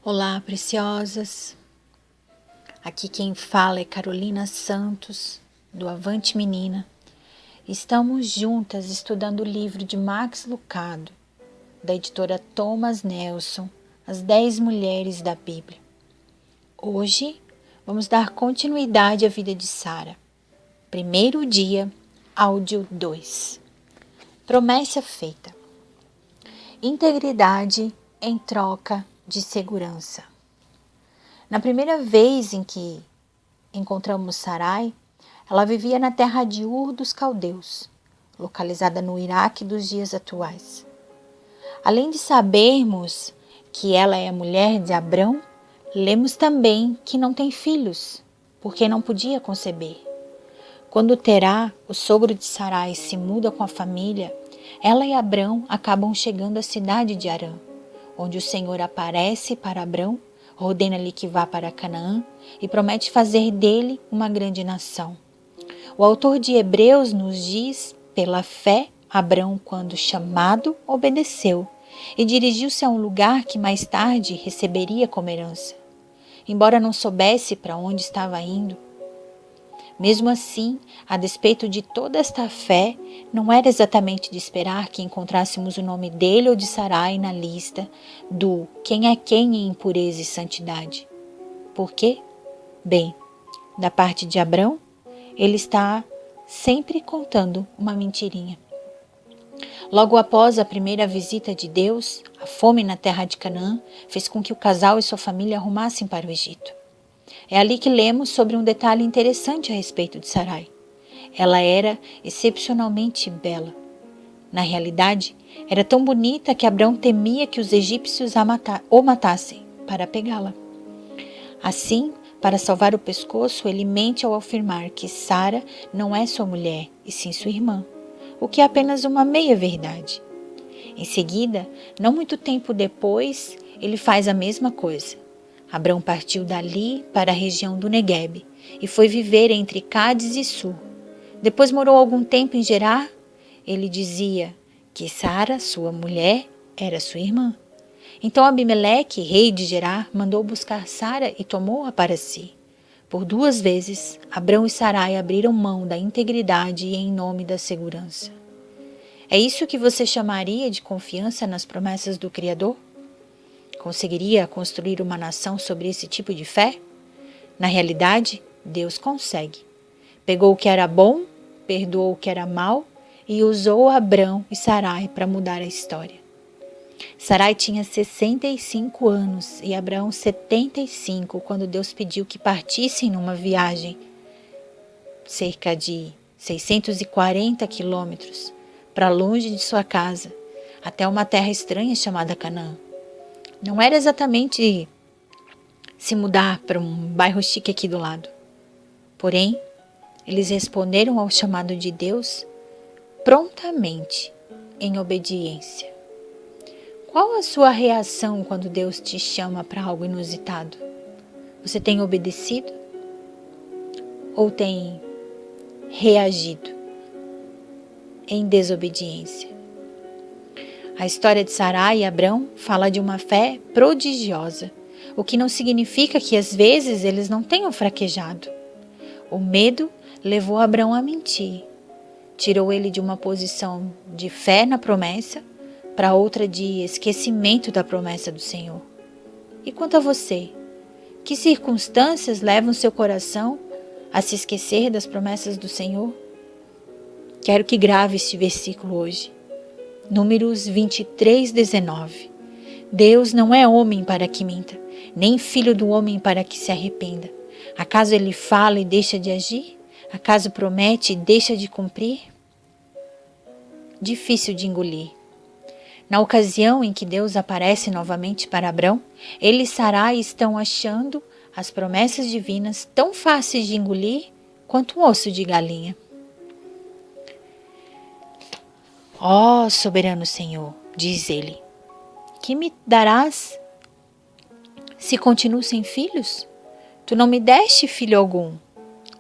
Olá, preciosas! Aqui quem fala é Carolina Santos, do Avante Menina. Estamos juntas estudando o livro de Max Lucado, da editora Thomas Nelson, As 10 Mulheres da Bíblia. Hoje vamos dar continuidade à vida de Sara. Primeiro dia, áudio 2. Promessa feita. Integridade em troca de segurança. Na primeira vez em que encontramos Sarai, ela vivia na terra de Ur dos Caldeus, localizada no Iraque dos dias atuais. Além de sabermos que ela é a mulher de Abrão, lemos também que não tem filhos, porque não podia conceber. Quando Terá, o sogro de Sarai, se muda com a família, ela e Abrão acabam chegando à cidade de Harã, onde o Senhor aparece para Abrão, ordena-lhe que vá para Canaã e promete fazer dele uma grande nação. O autor de Hebreus nos diz, pela fé, Abrão, quando chamado, obedeceu e dirigiu-se a um lugar que mais tarde receberia como herança. Embora não soubesse para onde estava indo, mesmo assim, a despeito de toda esta fé, não era exatamente de esperar que encontrássemos o nome dele ou de Sarai na lista do quem é quem em impureza e santidade. Por quê? Bem, da parte de Abrão, ele está sempre contando uma mentirinha. Logo após a primeira visita de Deus, a fome na terra de Canaã fez com que o casal e sua família arrumassem para o Egito. É ali que lemos sobre um detalhe interessante a respeito de Sarai. Ela era excepcionalmente bela. Na realidade, era tão bonita que Abrão temia que os egípcios o matassem para pegá-la. Assim, para salvar o pescoço, ele mente ao afirmar que Sara não é sua mulher, e sim sua irmã, o que é apenas uma meia-verdade. Em seguida, não muito tempo depois, ele faz a mesma coisa. Abrão partiu dali para a região do Neguebe e foi viver entre Cádiz e Sur. Depois morou algum tempo em Gerar. Ele dizia que Sara, sua mulher, era sua irmã. Então Abimeleque, rei de Gerar, mandou buscar Sara e tomou-a para si. Por 2 vezes, Abrão e Sarai abriram mão da integridade e em nome da segurança. É isso que você chamaria de confiança nas promessas do Criador? Conseguiria construir uma nação sobre esse tipo de fé? Na realidade, Deus consegue. Pegou o que era bom, perdoou o que era mal e usou Abrão e Sarai para mudar a história. Sarai tinha 65 anos e Abrão 75 quando Deus pediu que partissem numa viagem, cerca de 640 quilômetros, para longe de sua casa, até uma terra estranha chamada Canaã. Não era exatamente se mudar para um bairro chique aqui do lado. Porém, eles responderam ao chamado de Deus prontamente, em obediência. Qual a sua reação quando Deus te chama para algo inusitado? Você tem obedecido? Ou tem reagido em desobediência? A história de Sarai e Abrão fala de uma fé prodigiosa, o que não significa que às vezes eles não tenham fraquejado. O medo levou Abrão a mentir, tirou ele de uma posição de fé na promessa para outra de esquecimento da promessa do Senhor. E quanto a você? Que circunstâncias levam seu coração a se esquecer das promessas do Senhor? Quero que grave este versículo hoje. Números 23, 19. Deus não é homem para que minta, nem filho do homem para que se arrependa. Acaso ele fala e deixa de agir? Acaso promete e deixa de cumprir? Difícil de engolir. Na ocasião em que Deus aparece novamente para Abrão, ele e Sarai estão achando as promessas divinas tão fáceis de engolir quanto um osso de galinha. Ó soberano Senhor, diz ele, que me darás se continuo sem filhos? Tu não me deste filho algum.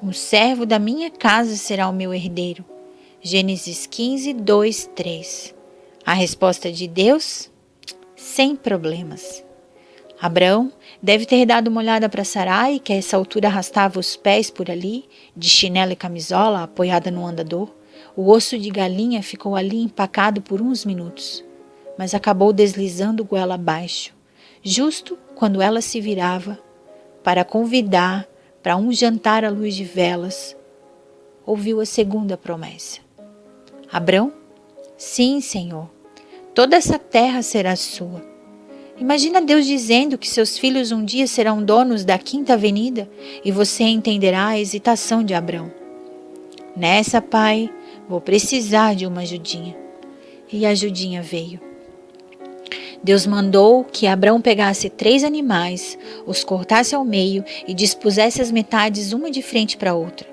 Um servo da minha casa será o meu herdeiro. Gênesis 15, 2, 3. A resposta de Deus? Sem problemas. Abraão deve ter dado uma olhada para Sarai, que a essa altura arrastava os pés por ali, de chinelo e camisola, apoiada no andador. O osso de galinha ficou ali empacado por uns minutos, mas acabou deslizando goela abaixo, justo quando ela se virava para convidar para um jantar à luz de velas. Ouviu a segunda promessa. Abrão, sim, Senhor, toda essa terra será sua. Imagina Deus dizendo que seus filhos um dia serão donos da Quinta Avenida e você entenderá a hesitação de Abrão. Nessa, pai, vou precisar de uma ajudinha. E a ajudinha veio. Deus mandou que Abrão pegasse 3 animais, os cortasse ao meio e dispusesse as metades uma de frente para a outra.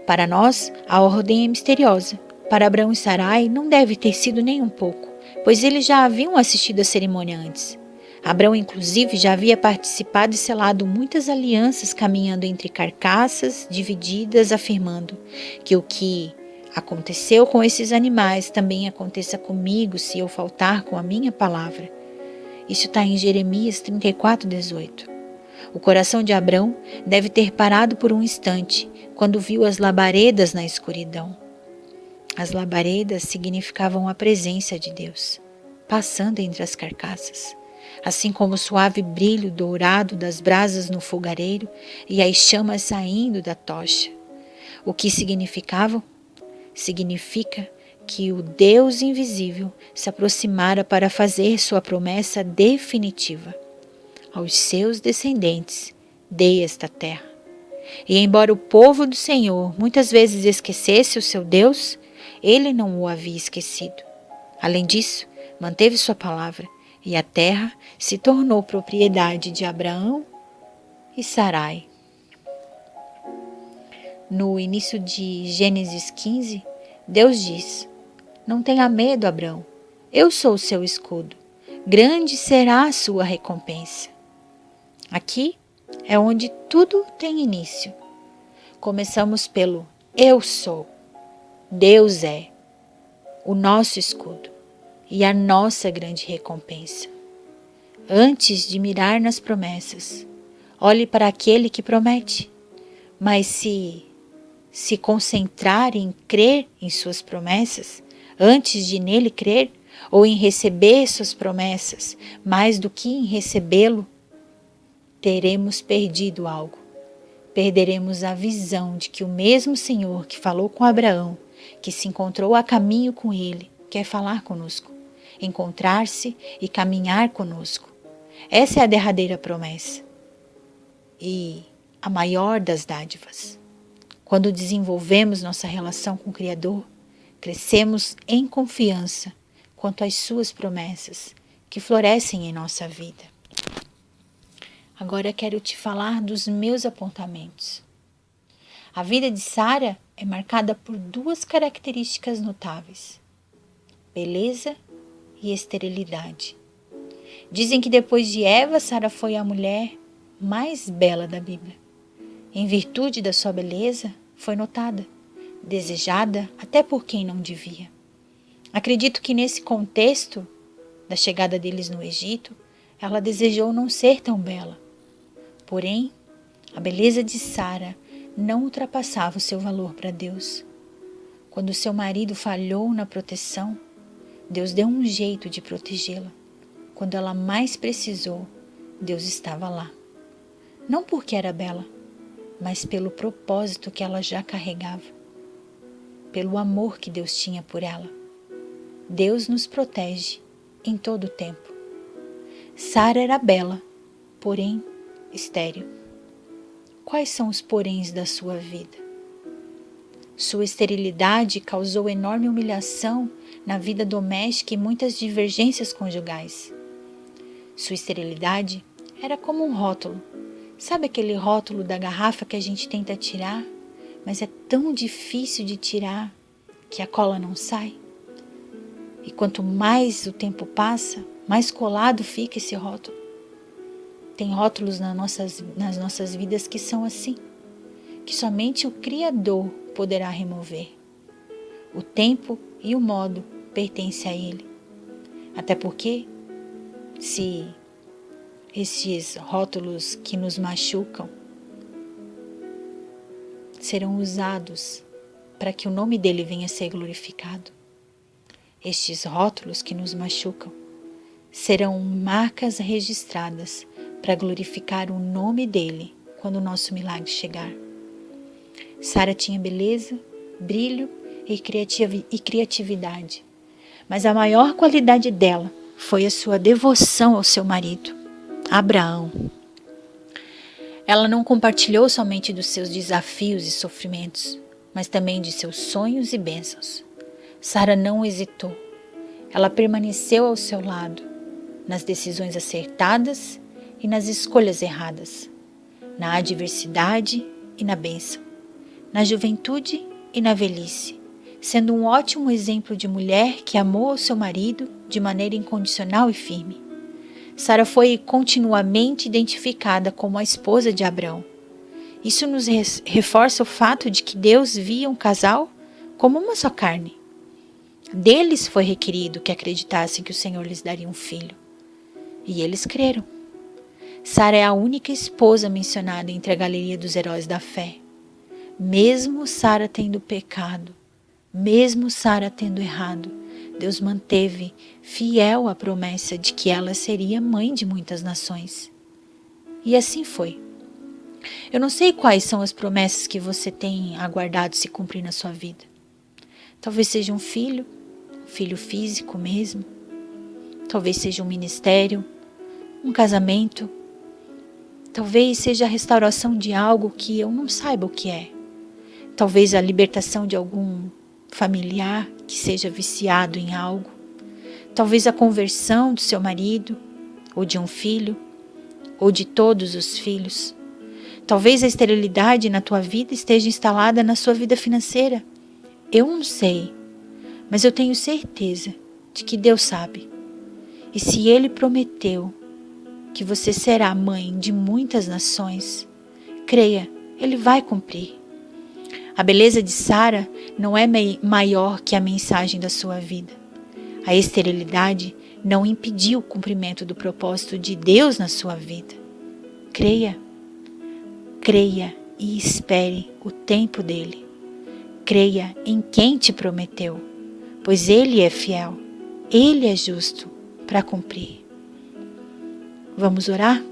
Para nós, a ordem é misteriosa. Para Abrão e Sarai não deve ter sido nem um pouco, pois eles já haviam assistido a cerimônia antes. Abrão, inclusive, já havia participado e selado muitas alianças caminhando entre carcaças divididas, afirmando que o que aconteceu com esses animais também aconteça comigo se eu faltar com a minha palavra. Isso está em Jeremias 34:18. O coração de Abrão deve ter parado por um instante quando viu as labaredas na escuridão. As labaredas significavam a presença de Deus, passando entre as carcaças, assim como o suave brilho dourado das brasas no fogareiro e as chamas saindo da tocha. O que significavam? Significa que o Deus invisível se aproximara para fazer sua promessa definitiva. Aos seus descendentes dei esta terra. E embora o povo do Senhor muitas vezes esquecesse o seu Deus, ele não o havia esquecido. Além disso, manteve sua palavra, e a terra se tornou propriedade de Abraão e Sarai. No início de Gênesis 15, Deus diz: não tenha medo, Abrão, eu sou o seu escudo, grande será a sua recompensa. Aqui é onde tudo tem início. Começamos pelo eu sou. Deus é o nosso escudo e a nossa grande recompensa. Antes de mirar nas promessas, olhe para aquele que promete, mas se concentrar em crer em suas promessas, antes de nele crer, ou em receber suas promessas, mais do que em recebê-lo, teremos perdido algo. Perderemos a visão de que o mesmo Senhor que falou com Abraão, que se encontrou a caminho com ele, quer falar conosco, encontrar-se e caminhar conosco. Essa é a derradeira promessa e a maior das dádivas. Quando desenvolvemos nossa relação com o Criador, crescemos em confiança quanto às suas promessas que florescem em nossa vida. Agora quero te falar dos meus apontamentos. A vida de Sara é marcada por 2 características notáveis: beleza e esterilidade. Dizem que depois de Eva, Sara foi a mulher mais bela da Bíblia. Em virtude da sua beleza, foi notada, desejada até por quem não devia. Acredito que nesse contexto da chegada deles no Egito, ela desejou não ser tão bela. Porém, a beleza de Sara não ultrapassava o seu valor para Deus. Quando seu marido falhou na proteção, Deus deu um jeito de protegê-la. Quando ela mais precisou, Deus estava lá. Não porque era bela, mas pelo propósito que ela já carregava, pelo amor que Deus tinha por ela. Deus nos protege em todo o tempo. Sara era bela, porém estéril. Quais são os poréns da sua vida? Sua esterilidade causou enorme humilhação na vida doméstica e muitas divergências conjugais. Sua esterilidade era como um rótulo. Sabe aquele rótulo da garrafa que a gente tenta tirar, mas é tão difícil de tirar que a cola não sai? E quanto mais o tempo passa, mais colado fica esse rótulo. Tem rótulos nas nossas vidas que são assim, que somente o Criador poderá remover. O tempo e o modo pertencem a Ele. Até porque, se estes rótulos que nos machucam serão usados para que o nome dele venha a ser glorificado. Estes rótulos que nos machucam serão marcas registradas para glorificar o nome dele quando o nosso milagre chegar. Sara tinha beleza, brilho e criatividade, mas a maior qualidade dela foi a sua devoção ao seu marido, Abraão. Ela não compartilhou somente dos seus desafios e sofrimentos, mas também de seus sonhos e bênçãos. Sara não hesitou. Ela permaneceu ao seu lado, nas decisões acertadas e nas escolhas erradas, na adversidade e na bênção, na juventude e na velhice, sendo um ótimo exemplo de mulher que amou o seu marido de maneira incondicional e firme. Sara foi continuamente identificada como a esposa de Abrão. Isso nos reforça o fato de que Deus via um casal como uma só carne. Deles foi requerido que acreditassem que o Senhor lhes daria um filho. E eles creram. Sara é a única esposa mencionada entre a galeria dos heróis da fé. Mesmo Sara tendo pecado, mesmo Sara tendo errado, Deus manteve fiel a promessa de que ela seria mãe de muitas nações. E assim foi. Eu não sei quais são as promessas que você tem aguardado se cumprir na sua vida. Talvez seja um filho físico mesmo. Talvez seja um ministério, um casamento. Talvez seja a restauração de algo que eu não saiba o que é. Talvez a libertação de algum familiar que seja viciado em algo. Talvez a conversão do seu marido, ou de um filho, ou de todos os filhos. Talvez a esterilidade na tua vida esteja instalada na sua vida financeira. Eu não sei, mas eu tenho certeza de que Deus sabe. E se Ele prometeu que você será mãe de muitas nações, creia, Ele vai cumprir. A beleza de Sara não é maior que a mensagem da sua vida. A esterilidade não impediu o cumprimento do propósito de Deus na sua vida. Creia e espere o tempo dele. Creia em quem te prometeu, pois ele é fiel, ele é justo para cumprir. Vamos orar?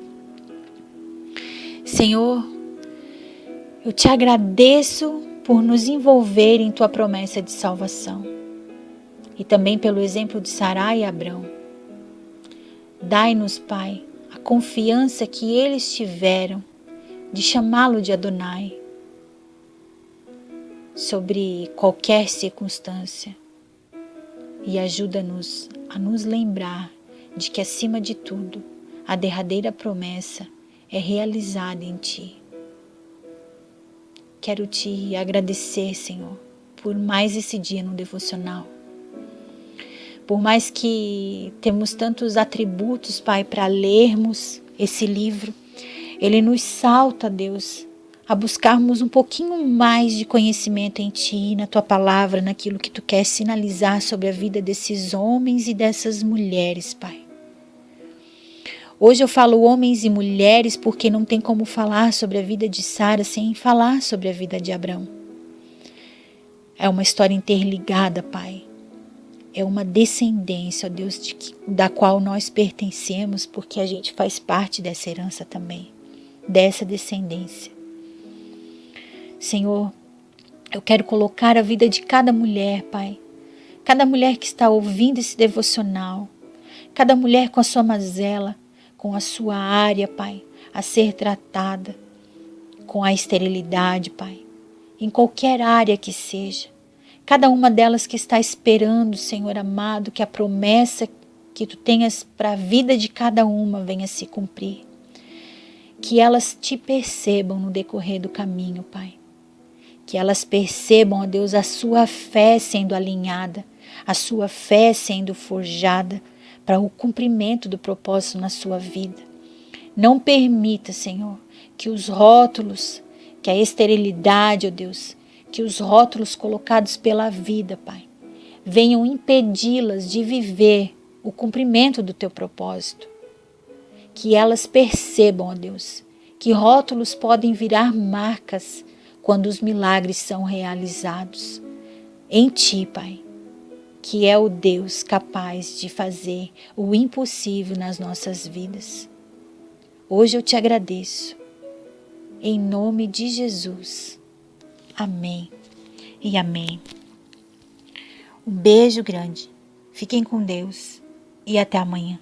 Senhor, eu te agradeço por nos envolver em tua promessa de salvação e também pelo exemplo de Sarai e Abrão. Dai-nos, Pai, a confiança que eles tiveram de chamá-lo de Adonai sobre qualquer circunstância e ajuda-nos a nos lembrar de que, acima de tudo, a derradeira promessa é realizada em Ti. Quero Te agradecer, Senhor, por mais esse dia no devocional. Por mais que temos tantos atributos, Pai, para lermos esse livro, ele nos salta, Deus, a buscarmos um pouquinho mais de conhecimento em Ti, na Tua palavra, naquilo que Tu quer sinalizar sobre a vida desses homens e dessas mulheres, Pai. Hoje eu falo homens e mulheres porque não tem como falar sobre a vida de Sara sem falar sobre a vida de Abrão. É uma história interligada, Pai. É uma descendência, ó Deus, da qual nós pertencemos, porque a gente faz parte dessa herança também, dessa descendência. Senhor, eu quero colocar a vida de cada mulher, Pai. Cada mulher que está ouvindo esse devocional, cada mulher com a sua mazela, com a sua área, Pai, a ser tratada, com a esterilidade, Pai, em qualquer área que seja. Cada uma delas que está esperando, Senhor amado, que a promessa que Tu tenhas para a vida de cada uma venha se cumprir. Que elas Te percebam no decorrer do caminho, Pai. Que elas percebam, ó Deus, a sua fé sendo alinhada, a sua fé sendo forjada para o cumprimento do propósito na sua vida. Não permita, Senhor, que os rótulos, que a esterilidade, ó Deus, que os rótulos colocados pela vida, Pai, venham impedi-las de viver o cumprimento do Teu propósito. que elas percebam, ó Deus, que rótulos podem virar marcas quando os milagres são realizados em Ti, Pai, que é o Deus capaz de fazer o impossível nas nossas vidas. Hoje eu te agradeço, em nome de Jesus. Amém e amém. Um beijo grande, fiquem com Deus e até amanhã.